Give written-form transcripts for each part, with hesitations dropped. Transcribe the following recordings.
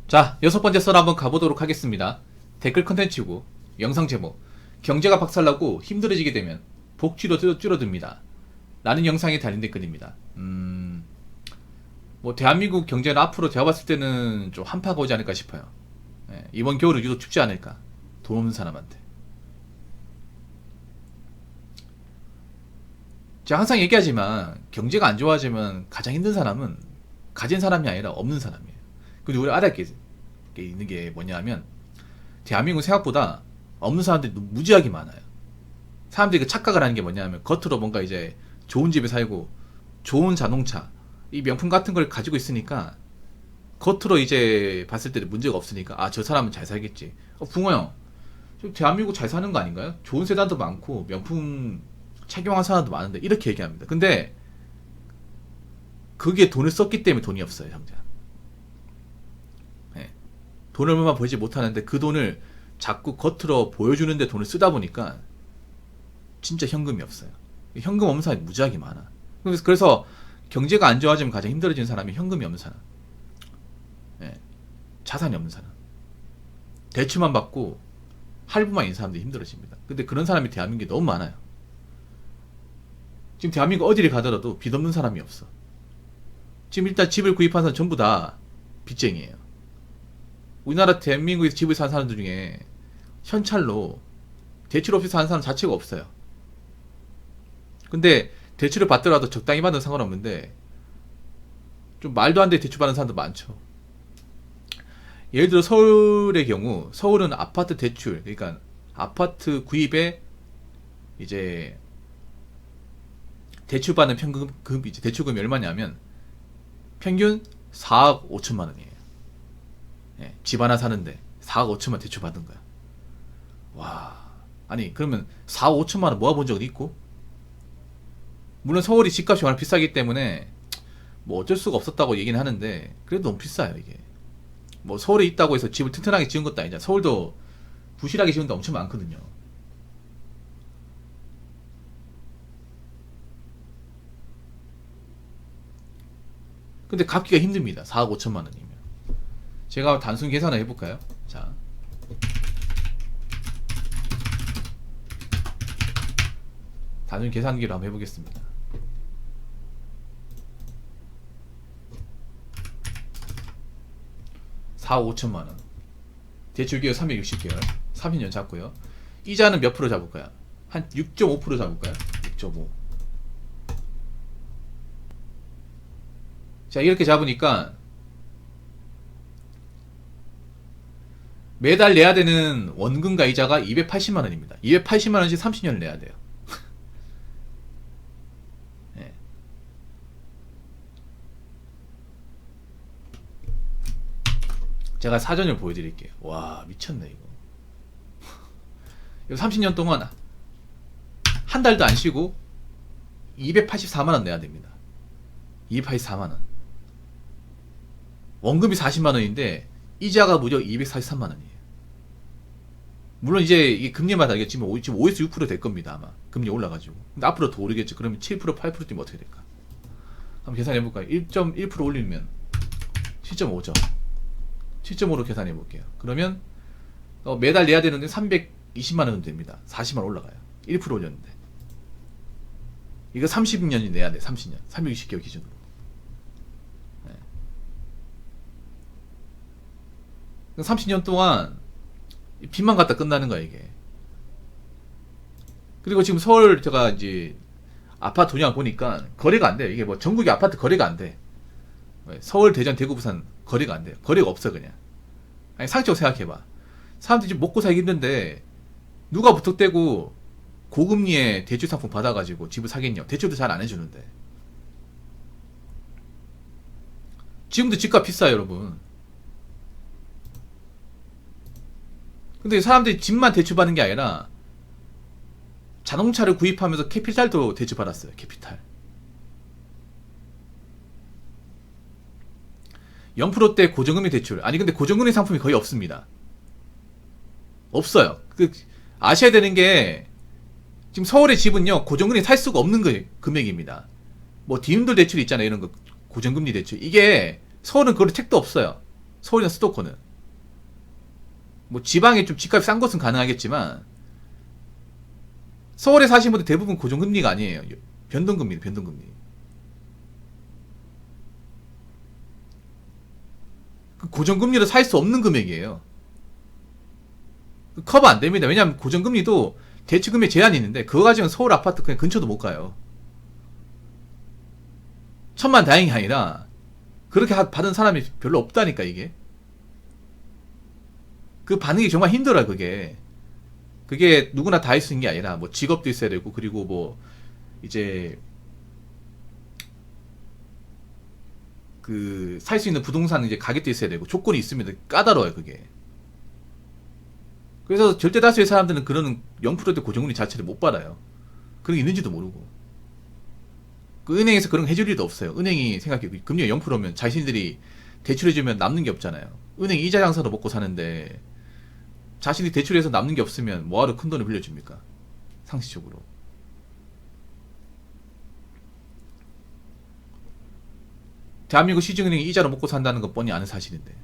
자, 여섯 번째 썰 한번 가보도록 하겠습니다. 댓글 컨텐츠고, 영상 제목, 경제가 박살나고 힘들어지게 되면 복지도 줄어듭니다. 라는 영상에 달린 댓글입니다. 뭐, 대한민국 경제는 앞으로 제가 봤을 때는 좀 한파가 오지 않을까 싶어요. 예, 이번 겨울은 유독 춥지 않을까. 돈 없는 사람한테. 제가 항상 얘기하지만, 경제가 안 좋아지면 가장 힘든 사람은 가진 사람이 아니라 없는 사람이에요. 근데 우리가 알아야 게 있는 게 뭐냐 하면, 대한민국 생각보다 없는 사람들이 무지하게 많아요. 사람들이 그 착각을 하는 게 뭐냐 하면, 겉으로 뭔가 이제 좋은 집에 살고, 좋은 자동차, 이 명품 같은 걸 가지고 있으니까, 겉으로 이제 봤을 때는 문제가 없으니까, 아, 저 사람은 잘 살겠지. 붕어 형, 저 대한민국 잘 사는 거 아닌가요? 좋은 세단도 많고, 명품 착용한 사람도 많은데, 이렇게 얘기합니다. 근데, 그게 돈을 썼기 때문에 돈이 없어요, 형제. 예. 돈을 얼마 벌지 못하는데 그 돈을 자꾸 겉으로 보여주는데 돈을 쓰다 보니까 진짜 현금이 없어요. 현금 없는 사람이 무지하게 많아. 그래서 경제가 안 좋아지면 가장 힘들어지는 사람이 현금이 없는 사람. 예. 자산이 없는 사람. 대출만 받고 할부만 있는 사람들이 힘들어집니다. 근데 그런 사람이 대한민국에 너무 많아요. 지금 대한민국 어디를 가더라도 빚 없는 사람이 없어. 지금 일단 집을 구입한 사람 전부 다 빚쟁이에요. 우리나라 대한민국에서 집을 산 사람들 중에 현찰로 대출 없이 사는 사람 자체가 없어요. 근데 대출을 받더라도 적당히 받으면 상관없는데 좀 말도 안 되게 대출 받는 사람도 많죠. 예를 들어 서울의 경우, 서울은 아파트 대출, 그러니까 아파트 구입에 이제 대출 받는 평균 이제 대출금이 얼마냐면 평균 4억 5천만 원이에요. 예, 집 하나 사는데 4억 5천만 대출 받은 거야. 와, 아니 그러면 4억 5천만 원 모아본 적은 있고? 물론 서울이 집값이 워낙 비싸기 때문에 뭐 어쩔 수가 없었다고 얘기는 하는데 그래도 너무 비싸요 이게. 뭐 서울에 있다고 해서 집을 튼튼하게 지은 것도 아니잖아. 서울도 부실하게 지은 데 엄청 많거든요. 근데 갚기가 힘듭니다. 4억 5천만 원이면. 제가 단순 계산을 해볼까요? 자, 단순 계산기로 한번 해보겠습니다. 4억 5천만 원. 대출기간 360개월. 30년 잡고요. 이자는 몇 프로 잡을까요? 한 6.5% 잡을까요? 6.5. 자, 이렇게 잡으니까 매달 내야 되는 원금과 이자가 280만 원입니다. 280만 원씩 30년을 내야 돼요. 네. 제가 사전을 보여드릴게요. 와, 미쳤네 이거. 이거 30년 동안 한 달도 안 쉬고 284만 원 내야 됩니다. 284만 원. 원금이 40만 원인데 이자가 무려 243만 원이에요. 물론 이제 이게 금리마다 이게 지금 5에서 6% 될 겁니다 아마. 금리 올라가지고. 근데 앞으로 더 오르겠죠. 그러면 7% 8% 뛰면 어떻게 될까? 한번 계산해 볼까요? 1.1% 올리면 7.5죠. 7.5로 계산해 볼게요. 그러면 매달 내야 되는데 320만 원 정도 됩니다. 40만 원 올라가요. 1% 올렸는데. 이거 30년이 내야 돼. 30년. 360개월 기준으로. 네. 30년 동안 빚만 갖다 끝나는 거야 이게. 그리고 지금 서울 제가 이제 아파트 분양 보니까 거래가 안 돼요. 이게 뭐 전국의 아파트 거래가 안 돼. 서울, 대전, 대구, 부산 거래가 안 돼요. 거래가 없어 그냥. 아니 상식적으로 생각해봐. 사람들이 지금 먹고 살기 힘든데 누가 무턱대고 고금리에 대출 상품 받아가지고 집을 사겠냐. 대출도 잘 안 해주는데. 지금도 집값 비싸요 여러분. 근데 사람들이 집만 대출받는 게 아니라 자동차를 구입하면서 캐피탈도 대출받았어요. 캐피탈 0%대 고정금리 대출. 아니 근데 고정금리 상품이 거의 없습니다. 없어요. 아셔야 되는 게 지금 서울의 집은요 고정금리 살 수가 없는 금액입니다. 뭐 디임돌 대출 있잖아요. 이런 거 고정금리 대출. 이게 서울은 그런 책도 없어요. 서울이나 수도권은. 뭐 지방에 좀 집값이 싼 곳은 가능하겠지만 서울에 사시는 분들 대부분 고정금리가 아니에요. 변동금리, 변동금리. 그 고정금리로 살 수 없는 금액이에요. 커버 안 됩니다. 왜냐하면 고정금리도 대출금리 제한이 있는데 그거 가지고는 서울 아파트 그냥 근처도 못 가요. 천만 다행이 아니라 그렇게 받은 사람이 별로 없다니까 이게. 그 받는 게 정말 힘들어요. 그게 누구나 다 할 수 있는 게 아니라 뭐 직업도 있어야 되고 그리고 뭐 이제 그 살 수 있는 부동산 이제 가격도 있어야 되고 조건이 있습니다. 까다로워요 그게. 그래서 절대 다수의 사람들은 그런 0%대 고정금리 자체를 못 받아요. 그런 게 있는지도 모르고. 그 은행에서 그런 거 해줄 일도 없어요. 은행이 생각해 금리가 0%면 자신들이 대출해주면 남는 게 없잖아요. 은행이 이자 장사로 먹고 사는데 자신이 대출해서 남는 게 없으면 뭐하러 큰 돈을 빌려줍니까? 상식적으로. 대한민국 시중은행이 이자로 먹고 산다는 건 뻔히 아는 사실인데.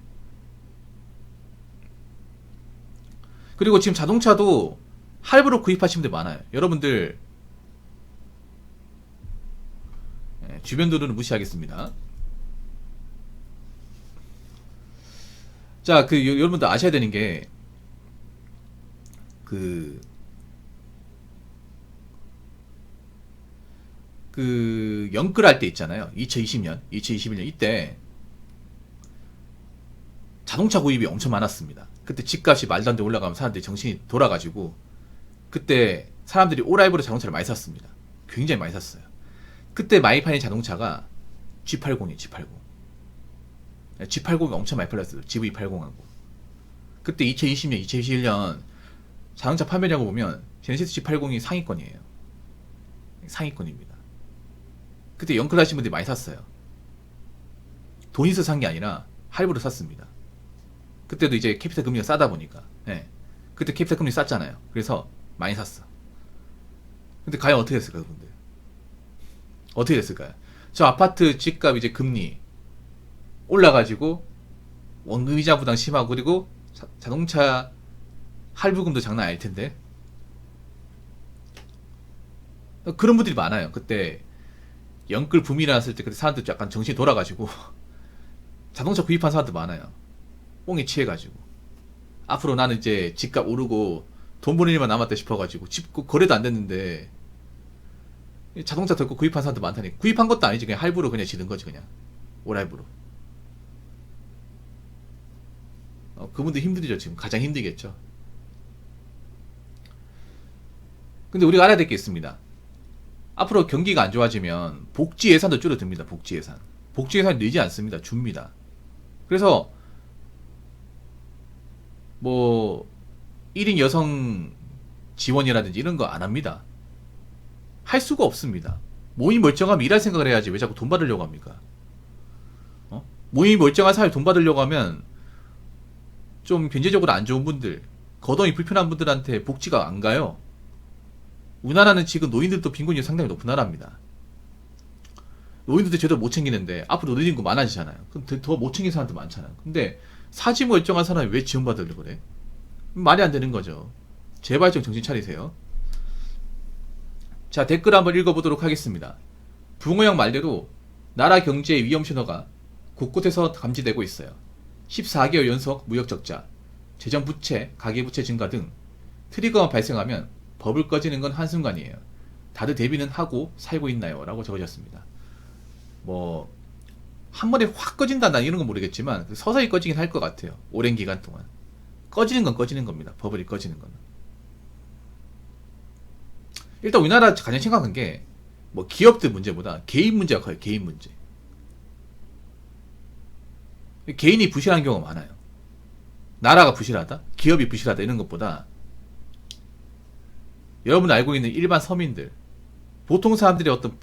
그리고 지금 자동차도 할부로 구입하시는 분들 많아요. 여러분들 주변 도로는 무시하겠습니다. 자, 여러분들 아셔야 되는 게 연끌할 때 있잖아요. 2020년 이때 자동차 구입이 엄청 많았습니다. 그때 집값이 말도 안 돼 올라가면 사람들이 정신이 돌아가지고 그때 사람들이 오라이브로 자동차를 많이 샀습니다. 굉장히 많이 샀어요. 그때 많이 파는 자동차가 G80이에요. G80이 엄청 많이 팔렸어요. GV80하고. 그때 2020년, 2021년 자동차 판매량을 보면 제네시스 G80이 상위권이에요. 상위권입니다. 그때 연끌 하신 분들이 많이 샀어요. 돈 있어 산 게 아니라 할부로 샀습니다. 그때도 이제 캐피탈 금리가 싸다 보니까. 네. 그때 캐피탈 금리 쌌잖아요. 그래서 많이 샀어. 근데 과연 어떻게 됐을까요, 여러분들? 어떻게 됐을까요? 저 아파트 집값 이제 금리 올라가지고 원금 이자 부담 심하고 그리고 자동차 할부금도 장난 아닐 텐데 그런 분들이 많아요. 그때 연끌 붐이 일어났을 때 그때 사람들 약간 정신이 돌아가지고 자동차 구입한 사람들 많아요. 뽕에 취해가지고 앞으로 나는 이제 집값 오르고 돈 버는 일만 남았다 싶어가지고 집 거래도 안 됐는데 자동차 덜고 구입한 사람도 많다니까. 구입한 것도 아니지. 그냥 할부로 그냥 지는 거지. 그냥 오라이브로. 그분들 힘들죠. 지금 가장 힘들겠죠. 근데 우리가 알아야 될 게 있습니다. 앞으로 경기가 안 좋아지면 복지 예산도 줄어듭니다. 복지 예산. 복지 예산이 늘지 않습니다. 줍니다. 그래서 뭐 1인 여성 지원이라든지 이런 거 안 합니다. 할 수가 없습니다. 모임 멀쩡하면 일할 생각을 해야지 왜 자꾸 돈 받으려고 합니까? 모임 멀쩡한 사회 돈 받으려고 하면 좀 경제적으로 안 좋은 분들, 거동이 불편한 분들한테 복지가 안 가요. 우리나라는 지금 노인들도 빈곤율이 상당히 높은 나라입니다. 노인들도 제대로 못 챙기는데 앞으로 노인 인구 많아지잖아요. 그럼 더 못 챙기는 사람도 많잖아요. 근데 사지 멀쩡한 사람이 왜 지원받으려고 그래? 말이 안 되는 거죠. 제발 좀 정신 차리세요. 자, 댓글 한번 읽어보도록 하겠습니다. 붕어형 말대로 나라 경제의 위험 신호가 곳곳에서 감지되고 있어요. 14개월 연속 무역 적자, 재정 부채, 가계 부채 증가 등 트리거가 발생하면 버블 꺼지는 건 한순간이에요. 다들 대비는 하고 살고 있나요? 라고 적어졌습니다. 뭐 한 번에 확 꺼진다 난 이런 건 모르겠지만 서서히 꺼지긴 할 것 같아요. 오랜 기간 동안. 꺼지는 건 꺼지는 겁니다. 버블이 꺼지는 거는. 일단 우리나라 가장 심각한 게 뭐 기업들 문제보다 개인 문제가 커요. 개인 문제. 개인이 부실한 경우가 많아요. 나라가 부실하다, 기업이 부실하다 이런 것보다 여러분 알고 있는 일반 서민들, 보통 사람들의 어떤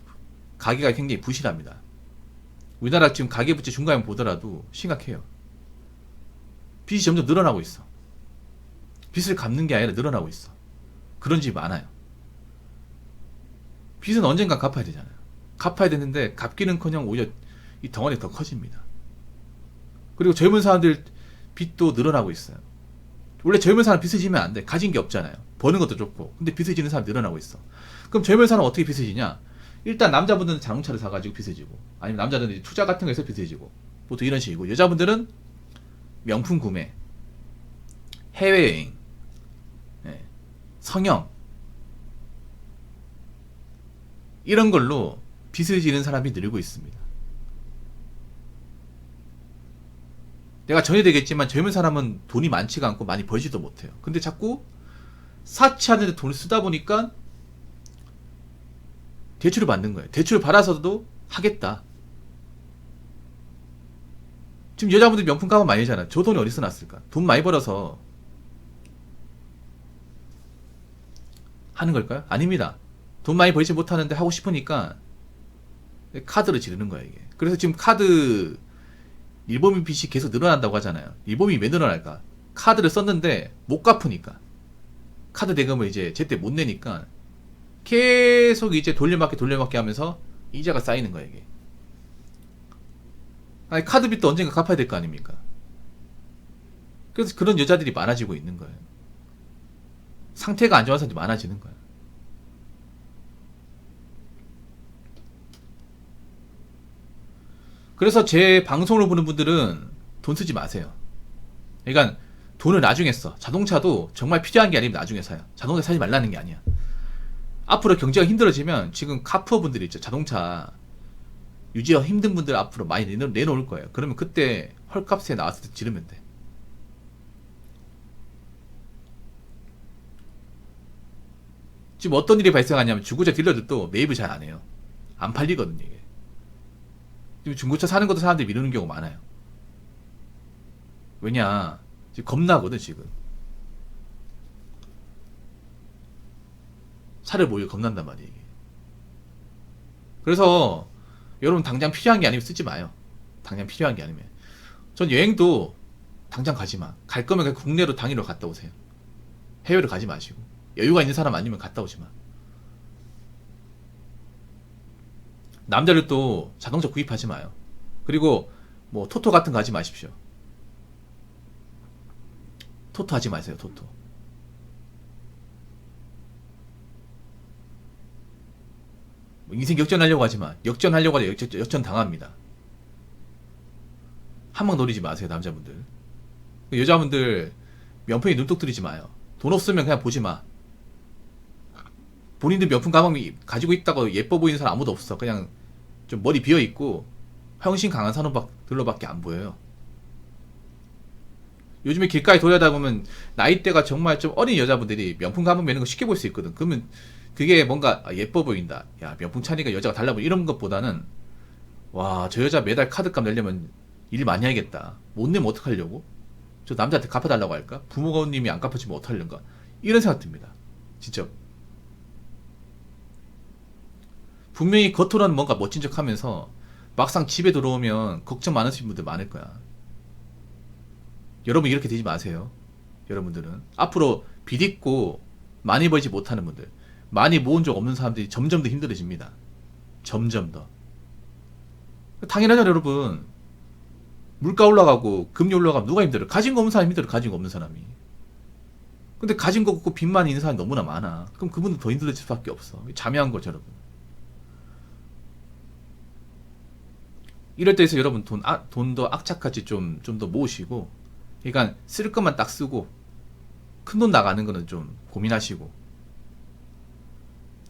가계가 굉장히 부실합니다. 우리나라 지금 가계부채 중간에 보더라도 심각해요. 빚이 점점 늘어나고 있어. 빚을 갚는 게 아니라 늘어나고 있어. 그런 집이 많아요. 빚은 언젠가 갚아야 되잖아요. 갚아야 되는데 갚기는커녕 오히려 이 덩어리가 더 커집니다. 그리고 젊은 사람들 빚도 늘어나고 있어요. 원래 젊은 사람 빚을 지면 안 돼. 가진 게 없잖아요. 버는 것도 좋고. 근데 빚을 지는 사람이 늘어나고 있어. 그럼 젊은 사람은 어떻게 빚을 지냐? 일단 남자분들은 자동차를 사가지고 빚을 지고, 아니면 남자들은 투자 같은 거에서 빚을 지고, 보통 이런 식이고, 여자분들은 명품 구매, 해외여행, 예, 성형, 이런 걸로 빚을 지는 사람이 늘고 있습니다. 내가 전해되겠지만 젊은 사람은 돈이 많지가 않고 많이 벌지도 못해요. 근데 자꾸 사치하는데 돈을 쓰다 보니까 대출을 받는 거예요. 대출을 받아서도 하겠다. 지금 여자분들 명품 가방 많이 잖아. 저 돈이 어디서 났을까? 돈 많이 벌어서 하는 걸까요? 아닙니다. 돈 많이 벌지 못하는데 하고 싶으니까 카드를 지르는 거야, 이게. 그래서 지금 카드 일범이 빚이 계속 늘어난다고 하잖아요. 일범이 왜 늘어날까? 카드를 썼는데 못 갚으니까. 카드 대금을 이제 제때 못 내니까 계속 이제 돌려막기 하면서 이자가 쌓이는 거야, 이게. 아니, 카드 빚도 언젠가 갚아야 될 거 아닙니까? 그래서 그런 여자들이 많아지고 있는 거예요. 상태가 안 좋아서 많아지는 거야. 그래서 제 방송을 보는 분들은 돈 쓰지 마세요. 그러니까 돈을 나중에 써. 자동차도 정말 필요한 게 아니면 나중에 사요. 자동차 사지 말라는 게 아니야. 앞으로 경제가 힘들어지면 지금 카푸어 분들이 있죠. 자동차 유지가 힘든 분들 앞으로 많이 내놓을 거예요. 그러면 그때 헐값에 나왔을 때 지르면 돼. 지금 어떤 일이 발생하냐면 중고차 딜러들도 매입을 잘 안 해요. 안 팔리거든요, 이게. 지금 중고차 사는 것도 사람들이 미루는 경우가 많아요. 왜냐, 지금 겁나거든, 지금. 차를 보기가 겁난단 말이에요, 이게. 그래서 여러분 당장 필요한 게 아니면 쓰지 마요. 당장 필요한 게 아니면. 전 여행도 당장 가지 마. 갈 거면 그냥 국내로 당일로 갔다 오세요. 해외로 가지 마시고. 여유가 있는 사람 아니면 갔다 오지 마. 남자들도 자동차 구입하지 마요. 그리고 뭐 토토 같은 거 하지 마십시오. 토토 하지 마세요, 토토. 뭐 인생 역전하려고 하지 마. 역전하려고 하면 역전 당합니다. 한방 노리지 마세요, 남자분들. 여자분들 명품에 눈독 들이지 마요. 돈 없으면 그냥 보지 마. 본인들 명품 가방 가지고 있다고 예뻐 보이는 사람 아무도 없어. 그냥 좀 머리 비어 있고 형신 강한 사람들로밖에 안 보여요. 요즘에 길가에 돌아다 보면 나이대가 정말 좀 어린 여자분들이 명품 가방 매는 거 쉽게 볼 수 있거든. 그러면 그게 뭔가 예뻐 보인다. 야, 명품 차니까 여자가 달라 보이. 이런 것보다는 와, 저 여자 매달 카드값 내려면 일 많이 해야겠다. 못 내면 어떡하려고? 저 남자한테 갚아달라고 할까? 부모님이 안 갚아주면 어떡하려는가? 이런 생각 듭니다. 진짜. 분명히 겉으로는 뭔가 멋진 척 하면서 막상 집에 들어오면 걱정 많으신 분들 많을 거야. 여러분 이렇게 되지 마세요. 여러분들은 앞으로 빚 있고 많이 벌지 못하는 분들, 많이 모은 적 없는 사람들이 점점 더 힘들어집니다. 점점 더. 당연하죠, 여러분. 물가 올라가고 금리 올라가면 누가 힘들어요? 가진 거 없는 사람이 힘들어요. 가진 거 없는 사람이. 근데 가진 거 없고 빚만 있는 사람이 너무나 많아. 그럼 그분은 더 힘들어질 수밖에 없어. 자명한 거죠, 여러분. 이럴 때에서 여러분 돈도 악착같이 좀 더 모으시고, 그러니까 쓸 것만 딱 쓰고 큰 돈 나가는 거는 좀 고민하시고,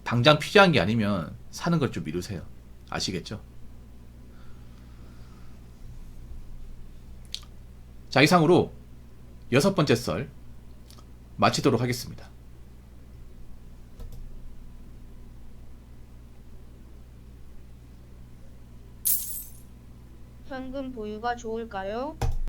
당장 필요한 게 아니면 사는 걸 좀 미루세요. 아시겠죠? 자, 이상으로 6번째 썰 마치도록 하겠습니다. 현금 보유가 좋을까요?